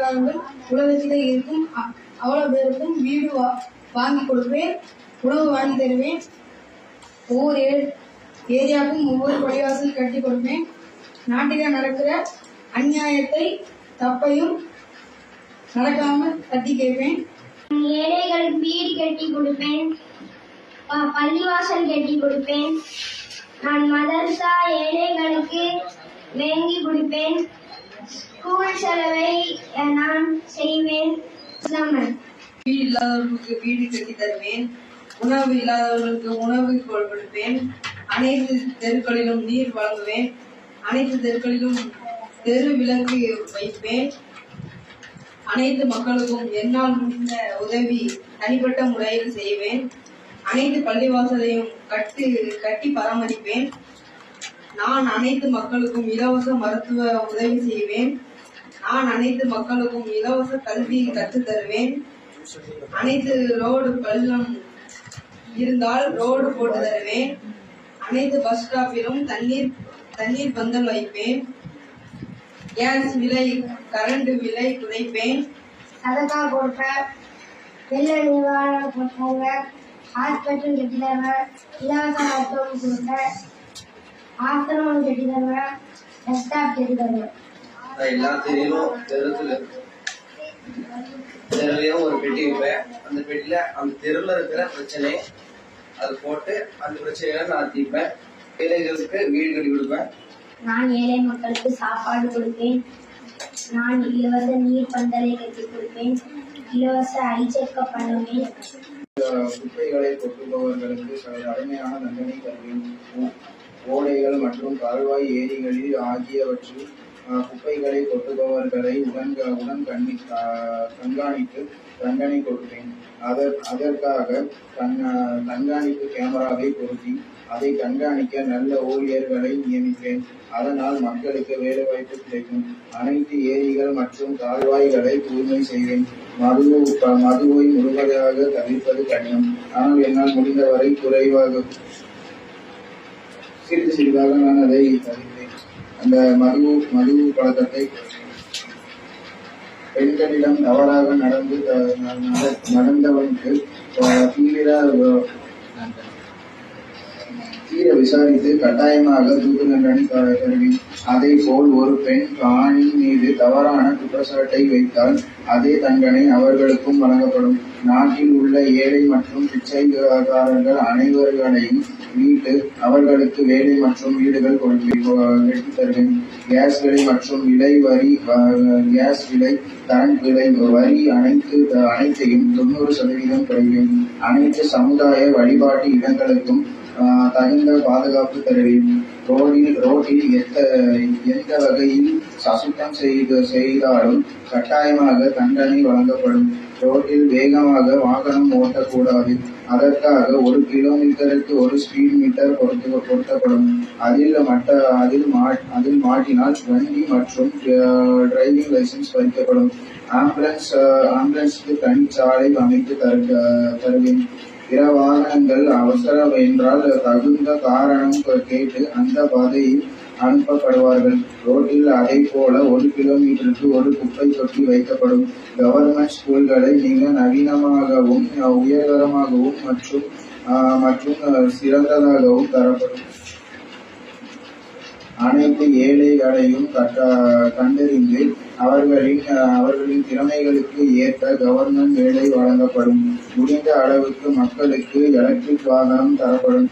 பணக்காரர்கள் உலகத்திலே இருக்கும் அவ்வளவு பேருக்கும் வீடு வாங்கி கொடுப்பேன், உணவு வாங்கி தருவேன். ஒவ்வொரு ஏரியாவுக்கும் ஒவ்வொரு பள்ளிவாசல் கட்டி கொடுப்பேன். நாட்டில் நடக்கிற அநியாயத்தை தப்பையும் நடக்காமல் தட்டி கேட்பேன். ஏழைகளுக்கு வீடு கட்டி கொடுப்பேன், பள்ளிவாசல் கட்டி கொடுப்பேன். நான் மதரசா ஏழைகளுக்கு வாங்கி கொடுப்பேன். ஸ்கூல் செலவை நான் செய்வேன். வீடு இல்லாதவர்களுக்கு வீடு கட்டி தருவேன், உணவு இல்லாதவர்களுக்கு உணவு கொடுப்பேன். அனைத்து தெருக்களிலும் நீர் வழங்குவேன், அனைத்து தெருக்களிலும் தெரு விளக்கு வைப்பேன். அனைத்து மக்களுக்கும் என்னால் முடிந்த உதவி தனிப்பட்ட முறையில் செய்வேன். அனைத்து பள்ளிவாசலையும் கட்டி பராமரிப்பேன். நான் அனைத்து மக்களுக்கும் இலவச மருத்துவ உதவி செய்வேன். நான் அனைத்து மக்களுக்கும் இலவச கல்வி கற்றுத் தருவேன். அனைத்து ரோடு பள்ளம் இருந்தால் ரோடு போட்டு தருவேன். அனைத்து பஸ் ஸ்டாப்பிலும் தண்ணீர் பந்தல் வைப்பேன். கேஸ் விலை, கரண்ட் விலை குறைப்பேன். சதக்கா கொடுப்பேன், வெள்ள நிவாரணம் கொடுப்பேன், ஹாஸ்பிட்டல் கட்டி தருவேன், இலவச மருத்துவம் கொடுப்பேன், ஆசிரமம் கட்டி தருவேன், பஸ் ஸ்டாப் கட்டி தருவேன். எல்லா தெருலையும் ஒரு பெட்டி வைப்பேன். அந்த பெட்டியில அந்த தெருவில் இருக்கிற பிரச்சனை அது போட்டு அந்த பிரச்சனைகளை நான் தீர்ப்பேன். ஏழைகளுக்கு வீடு கட்டி கொடுப்பேன். நான் ஏழை மக்களுக்கு சாப்பாடு கொடுப்பேன். நான் இலவச நீர் பந்தலை கட்டி கொடுப்பேன், இலவச ஐ செக்கப் பண்ணுவேன். குப்பைகளை கொட்டுபவர்களுக்கு கடுமையான தண்டனை தருவேன். ஓடைகள் மற்றும் கால்வாய் ஏரிகளில் ஆகியவற்றில் குப்பைகளை கொட்டுபவர்களை உடன் கண்காணித்து தண்டனை கொடுப்பேன். அதற்காக கண்காணிப்பு கேமராவை பொருத்தி அதை கண்காணிக்க நல்ல ஊழியர்களை நியமிப்பேன். அதனால் மக்களுக்கு வேலைவாய்ப்பு கிடைக்கும். அனைத்து ஏரிகள் மற்றும் கால்வாய்களை தூய்மை செய்வேன். மதுவை முழுமையாக தவிர்ப்பது கடினம், ஆனால் என்னால் முடிந்தவரை சிறிதாக நான் அதை தவிர்ப்பேன். அந்த மது பழக்கத்தை பெண்களிடம் தவறாக நடந்தவனுக்கு தீர விசாரித்து கட்டாயமாக தூக்கு தண்டனை தருவேன். அதே போல் ஒரு பெண் ஆணின் மீது தவறான குற்றச்சாட்டை வைத்தால் அதே தண்டனை அவர்களுக்கும் வழங்கப்படும். நாட்டில் உள்ள ஏழை மற்றும் பிச்சைக்காரர்கள் அனைவர்களையும் மீட்டு அவர்களுக்கு வேலை மற்றும் வீடுகள் வெட்டி தருவேன். கேஸ் விலை மற்றும் கேஸ் விலை, கரண்ட் விலை வரி அனைத்தையும் 90% குறைவேன். அனைத்து சமுதாய வழிபாட்டு இடங்களுக்கும் தகுந்த பாதுகாப்பு தருவேன். ரோட்டில் எந்த வகையில் அசுத்தம் செய்தாலும் கட்டாயமாக தண்டனை வழங்கப்படும். ரோட்டில் வேகமாக வாகனம் ஓட்டக்கூடாது. அதற்காக 1 கிலோமீட்டருக்கு 1 ஸ்பீட் மீட்டர் பொருத்தப்படும். அதில் மாட்டினால் வண்டி மற்றும் டிரைவிங் லைசன்ஸ் பறிக்கப்படும். ஆம்புலன்ஸுக்கு தனிச்சாலை அமைத்து தருவேன். பிற வாகனங்கள் அவசரம் என்றால் தகுந்த காரணம் கேட்டு அந்த பாதையில் அனுப்பப்படுவார்கள். ரோட்டில் அதை போல 1 கிலோமீட்டருக்கு 1 குப்பை தொட்டி வைக்கப்படும். கவர்மெண்ட் ஸ்கூல்களை மிக நவீனமாகவும் உயர்தரமாகவும் மற்றும் சிறந்ததாகவும் தரப்படும். அனைத்து ஏழைகளையும் கண்டறிந்து அவர்களின் திறமைகளுக்கு ஏற்ப கவர்மெண்ட் வேலை வழங்கப்படும். முடிந்த அளவுக்கு மக்களுக்கு எலக்ட்ரிக் வாகனம் தரப்படும்.